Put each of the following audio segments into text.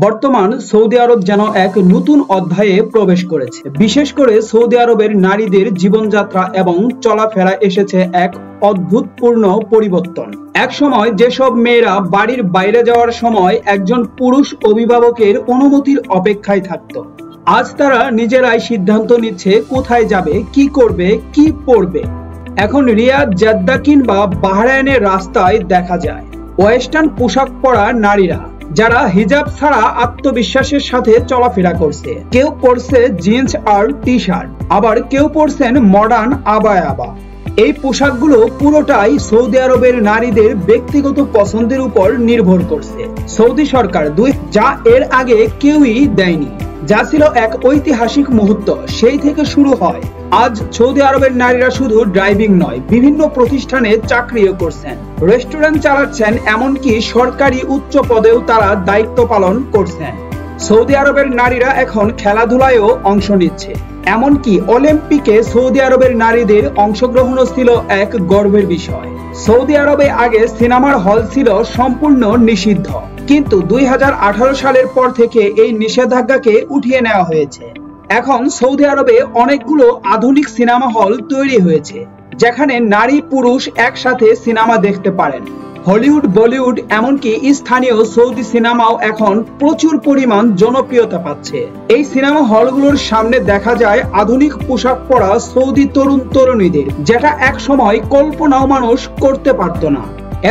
বর্তমান সৌদি আরব যেন এক নতুন অধ্যায়ে প্রবেশ করেছে। বিশেষ করে সৌদি আরবের নারীদের জীবনযাত্রা এবং চলাফেরা এসেছে এক অদ্ভুতপূর্ণ পরিবর্তন। এক সময় যেসব মেয়েরা বাড়ির বাইরে যাওয়ার সময় একজন পুরুষ অভিভাবকের অনুমতির অপেক্ষায় থাকত, আজ তারা নিজেরাই সিদ্ধান্ত নিচ্ছে কোথায় যাবে, কি করবে, কি পরবে। এখন রিয়াদ, জেদ্দা কিংবা বাহরাইনের রাস্তায় দেখা যায় ওয়েস্টার্ন পোশাক পরা নারীরা, যারা হিজাব ছাড়া আত্মবিশ্বাসের সাথে চলাফেরা করছে। কেউ পরছে জিন্স আর টি শার্ট, আবার কেউ পরছেন মডার্ন আবায়া। এই পোশাকগুলো পুরোটাই সৌদি আরবের নারীদের ব্যক্তিগত পছন্দের উপর নির্ভর করছে। সৌদি সরকার যা এর আগে কেউই দেয়নি, যা ছিল এক ঐতিহাসিক মুহূর্ত। সেই থেকে শুরু হয়। আজ সৌদি আরবের নারীরা শুধু ড্রাইভিং নয়, বিভিন্ন প্রতিষ্ঠানে চাকরিও করছেন, রেস্টুরেন্ট চালাচ্ছেন, এমনকি সরকারি উচ্চ পদেও তারা দায়িত্ব পালন করছেন। সৌদি আরবের নারীরা এখন খেলাধুলায়ও অংশ নিচ্ছে, এমনকি অলিম্পিকে সৌদি আরবের নারীদের অংশগ্রহণও ছিল এক গর্বের বিষয়। সৌদি আরবে আগে সিনেমার হল ছিল সম্পূর্ণ নিষিদ্ধ, কিন্তু 2018 সালের পর থেকে এই নিষেধাজ্ঞাকে উঠিয়ে নেওয়া হয়েছে। এখন সৌদি আরবে অনেকগুলো আধুনিক সিনেমা হল তৈরি হয়েছে, যেখানে নারী পুরুষ একসাথে সিনেমা দেখতে পারেন। হলিউড, বলিউড, এমনকি স্থানীয় সৌদি সিনেমাও এখন প্রচুর পরিমাণ জনপ্রিয়তা পাচ্ছে। এই সিনেমা হলগুলোর সামনে দেখা যায় আধুনিক পোশাক পরা সৌদি তরুণ তরুণীদের, যেটা এক সময় কল্পনাও মানুষ করতে পারত না।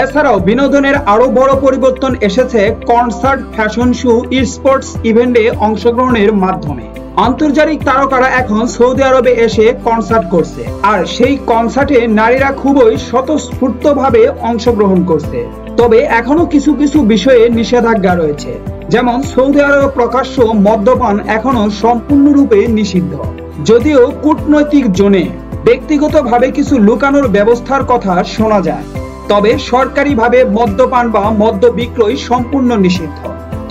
এছাড়াও বিনোদনের আরো বড় পরিবর্তন এসেছে কনসার্ট, ফ্যাশন শো, স্পোর্টস ইভেন্টে অংশগ্রহণের মাধ্যমে। আন্তর্জাতিক তারকারা এখন সৌদি আরবে এসে কনসার্ট করছে, আর সেই কনসার্টে নারীরা খুবই স্বতঃস্ফূর্তভাবে অংশগ্রহণ করছে। তবে এখনো কিছু কিছু বিষয়ে নিষেধাজ্ঞা রয়েছে, যেমন সৌদি আরবে প্রকাশ্য মদ্যপান এখনো সম্পূর্ণরূপে নিষিদ্ধ। যদিও কূটনৈতিক জোনে ব্যক্তিগতভাবে কিছু লুকানোর ব্যবস্থার কথা শোনা যায়, তবে সরকারিভাবে মদ্যপান বা মদ্য বিক্রয় সম্পূর্ণ নিষিদ্ধ।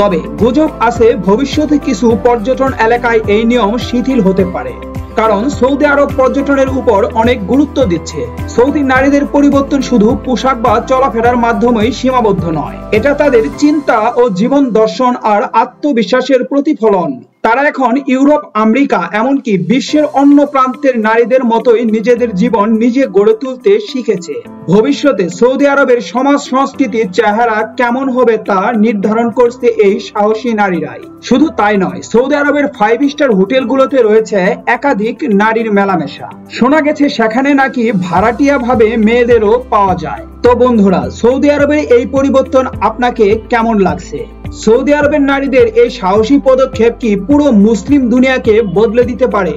তবে গুজব আছে ভবিষ্যতে কিছু পর্যটন এলাকায় এই নিয়ম শিথিল হতে পারে, কারণ সৌদি আরব পর্যটনের উপর অনেক গুরুত্ব দিচ্ছে। সৌদি নারীদের পরিবর্তন শুধু পোশাক বা চলাফেরার মাধ্যমেই সীমাবদ্ধ নয়, এটা তাদের চিন্তা ও জীবন দর্শন আর আত্মবিশ্বাসের প্রতিফলন। তারা এখন ইউরোপ, আমেরিকা, এমনকি বিশ্বের অন্য প্রান্তের নারীদের মতোই নিজেদের জীবন নিজে গড়ে তুলতে শিখেছে। ভবিষ্যতে সৌদি আরবের সমাজ সংস্কৃতির চেহারা কেমন হবে তা নির্ধারণ করছে এই সাহসী নারীরাই। শুধু তাই নয়, সৌদি আরবের 5 স্টার হোটেলগুলোতে রয়েছে একাধিক নারীর মেলামেশা। শোনা গেছে সেখানে নাকি ভাড়াটিয়া ভাবে মেয়েদেরও পাওয়া যায়। তো বন্ধুরা, সৌদি আরবের এই পরিবর্তন আপনাকে কেমন লাগছে? সৌদি আরবের নারীদের এই সাহসী পদক্ষেপ কি পুরো মুসলিম দুনিয়াকে বদলে দিতে পারে?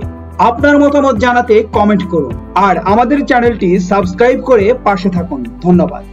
আপনার মতামত জানাতে কমেন্ট করুন, আর আমাদের চ্যানেলটি সাবস্ক্রাইব করে পাশে থাকুন। ধন্যবাদ।